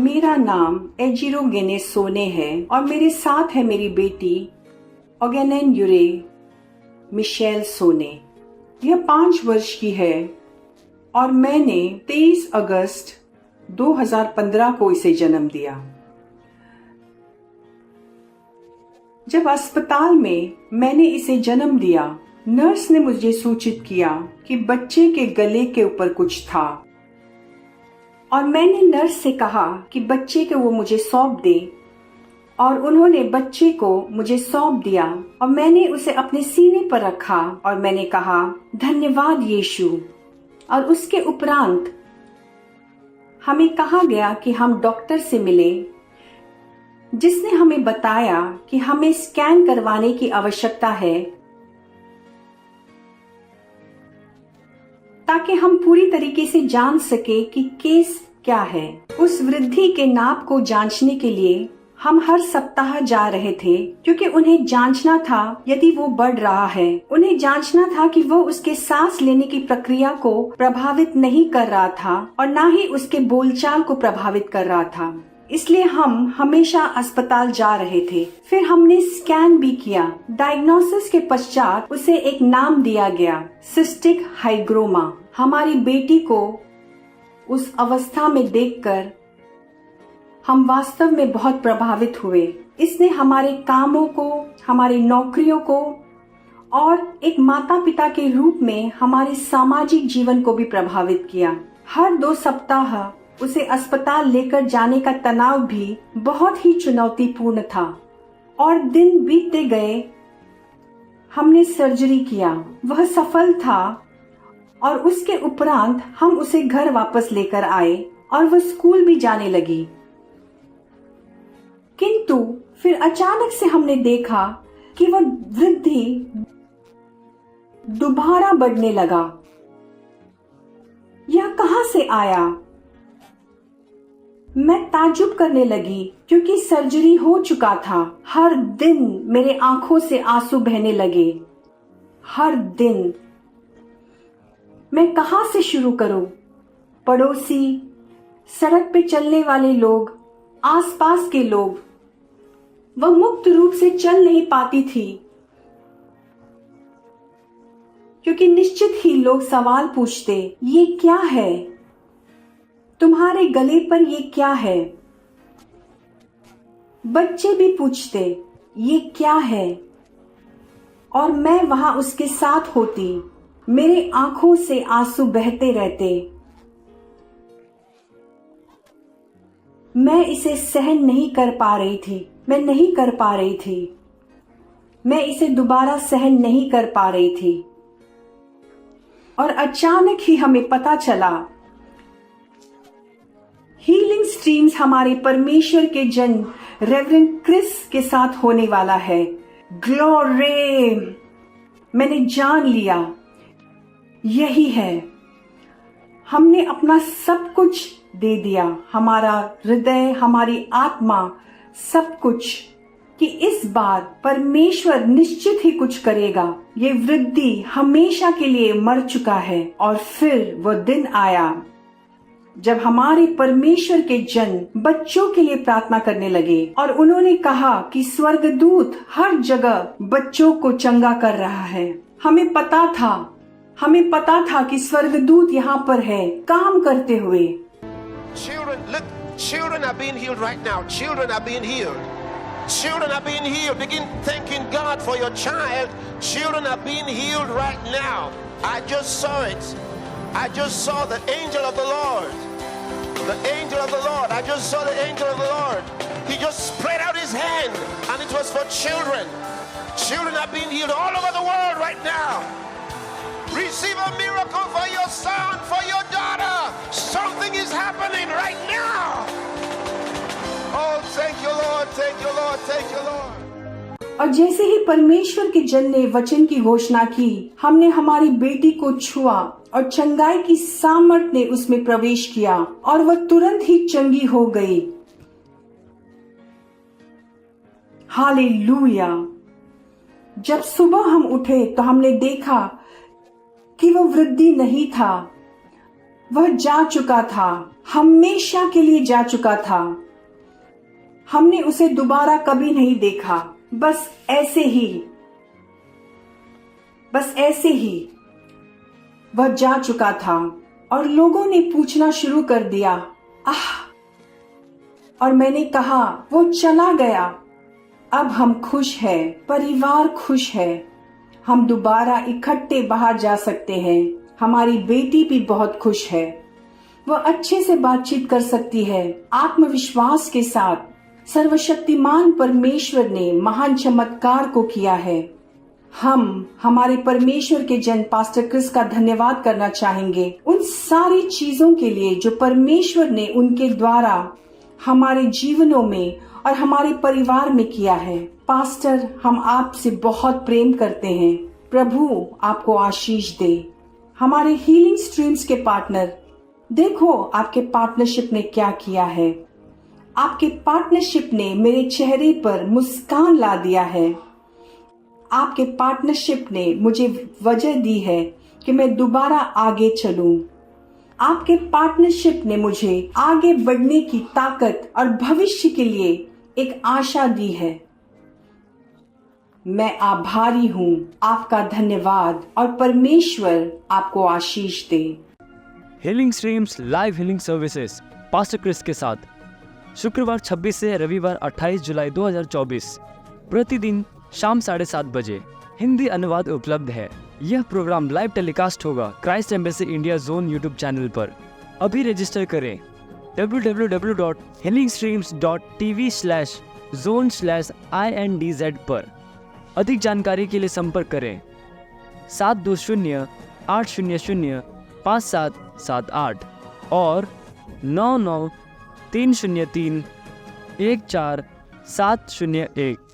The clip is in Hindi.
मेरा नाम एजिरो गेने सोने है और मेरे साथ है मेरी बेटी ओगेनेन यूरे मिशेल सोने। यह 5 वर्ष की है और मैंने 23 अगस्त 2015 को इसे जन्म दिया। जब अस्पताल में मैंने इसे जन्म दिया, नर्स ने मुझे सूचित किया कि बच्चे के गले के ऊपर कुछ था और मैंने नर्स से कहा कि बच्चे को वो मुझे सौंप दे और उन्होंने बच्चे को मुझे सौंप दिया और मैंने उसे अपने सीने पर रखा और मैंने कहा धन्यवाद यीशु। और उसके उपरांत हमें कहा गया कि हम डॉक्टर से मिले, जिसने हमें बताया कि हमें स्कैन करवाने की आवश्यकता है ताकि हम पूरी तरीके से जान सके कि केस क्या है। उस वृद्धि के नाप को जांचने के लिए हम हर सप्ताह जा रहे थे, क्योंकि उन्हें जांचना था यदि वो बढ़ रहा है। उन्हें जांचना था कि वो उसके सांस लेने की प्रक्रिया को प्रभावित नहीं कर रहा था और न ही उसके बोलचाल को प्रभावित कर रहा था। इसलिए हम हमेशा अस्पताल जा रहे थे। फिर हमने स्कैन भी किया। डायग्नोसिस के पश्चात उसे एक नाम दिया गया, सिस्टिक हाइग्रोमा। हमारी बेटी को उस अवस्था में देखकर हम वास्तव में बहुत प्रभावित हुए। इसने हमारे कामों को, हमारी नौकरियों को और एक माता पिता के रूप में हमारे सामाजिक जीवन को भी प्रभावित किया। हर 2 सप्ताह उसे अस्पताल लेकर जाने का तनाव भी बहुत ही चुनौतीपूर्ण था और दिन बीतते गए। हमने सर्जरी किया, वह सफल था और उसके उपरांत हम उसे घर वापस लेकर आए और वह स्कूल भी जाने लगी। किंतु फिर अचानक से हमने देखा कि वह वृद्धि दोबारा बढ़ने लगा। यह कहां से आया? मैं ताज्जुब करने लगी, क्योंकि सर्जरी हो चुका था। हर दिन मेरे आंखों से आंसू बहने लगे। हर दिन मैं कहां से शुरू करूं? पड़ोसी, सड़क पे चलने वाले लोग, आसपास के लोग। वह मुक्त रूप से चल नहीं पाती थी, क्योंकि निश्चित ही लोग सवाल पूछते, ये क्या है? तुम्हारे गले पर ये क्या है? बच्चे भी पूछते, ये क्या है? और मैं वहां उसके साथ होती। मेरे आंखों से आंसू बहते रहते। मैं इसे सहन नहीं कर पा रही थी। मैं नहीं कर पा रही थी। मैं इसे दोबारा सहन नहीं कर पा रही थी। और अचानक ही हमें पता चला, हीलिंग स्ट्रीम्स हमारे परमेश्वर के जन रेवरेंड क्रिस के साथ होने वाला है। ग्लोरी! मैंने जान लिया, यही है। हमने अपना सब कुछ दे दिया, हमारा हृदय, हमारी आत्मा, सब कुछ, कि इस बार परमेश्वर निश्चित ही कुछ करेगा। ये वृद्धि हमेशा के लिए मर चुका है। और फिर वह दिन आया जब हमारे परमेश्वर के जन बच्चों के लिए प्रार्थना करने लगे और उन्होंने कहा कि स्वर्गदूत हर जगह बच्चों को चंगा कर रहा है। हमें पता था कि स्वर्गदूत यहाँ पर है काम करते हुए। Children are being healed right now. Children are being healed. Children are being healed. Begin thanking God for your child. Children are being healed right now. I just saw it. I just saw the angel of the Lord. The angel of the Lord. I just saw the angel of the Lord. He just spread out his hand and it was for children. Children are being healed all over the world right now. Receive a miracle for your son, for your daughter. Something is happening right now. Oh, thank you, Lord. Thank you, Lord. Thank you, Lord. और जैसे ही परमेश्वर के जन ने वचन की घोषणा की, हमने हमारी बेटी को छुआ और चंगाई की सामर्थ ने उसमें प्रवेश किया और वह तुरंत ही चंगी हो गई। हालेलुया! जब सुबह हम उठे तो हमने देखा कि वह वृद्धि नहीं था, वह जा चुका था। हमेशा के लिए जा चुका था। हमने उसे दोबारा कभी नहीं देखा। बस ऐसे ही वह जा चुका था और लोगों ने पूछना शुरू कर दिया, आह, और मैंने कहा वो चला गया। अब हम खुश हैं, परिवार खुश है। हम दोबारा इकट्ठे बाहर जा सकते हैं। हमारी बेटी भी बहुत खुश है। वह अच्छे से बातचीत कर सकती है, आत्मविश्वास के साथ। सर्वशक्तिमान परमेश्वर ने महान चमत्कार को किया है। हम हमारे परमेश्वर के जन पास्टर क्रिस का धन्यवाद करना चाहेंगे उन सारी चीजों के लिए जो परमेश्वर ने उनके द्वारा हमारे जीवनों में और हमारे परिवार में किया है। पास्टर, हम आपसे बहुत प्रेम करते हैं। प्रभु आपको आशीष दे। हमारे हीलिंग स्ट्रीम्स के पार्टनर, देखो आपके पार्टनरशिप ने क्या किया है। आपके पार्टनरशिप ने मेरे चेहरे पर मुस्कान ला दिया है। आपके पार्टनरशिप ने मुझे वजह दी है कि मैं दोबारा आगे चलूं। आपके पार्टनरशिप ने मुझे आगे बढ़ने की ताकत और भविष्य के लिए एक आशा दी है। मैं आभारी हूँ। आपका धन्यवाद और परमेश्वर आपको आशीष दे। Healing streams live healing services pastor Chris के साथ शुक्रवार 26 से रविवार 28 जुलाई 2024 प्रतिदिन शाम 7:30 बजे हिंदी अनुवाद उपलब्ध है। यह प्रोग्राम लाइव टेलीकास्ट होगा Christ embassy India zone YouTube channel पर। अभी रजिस्टर करें www.healingstreams.tv/zone/indz पर। अधिक जानकारी के लिए संपर्क करें 720-800-5778 और 99-303-14701।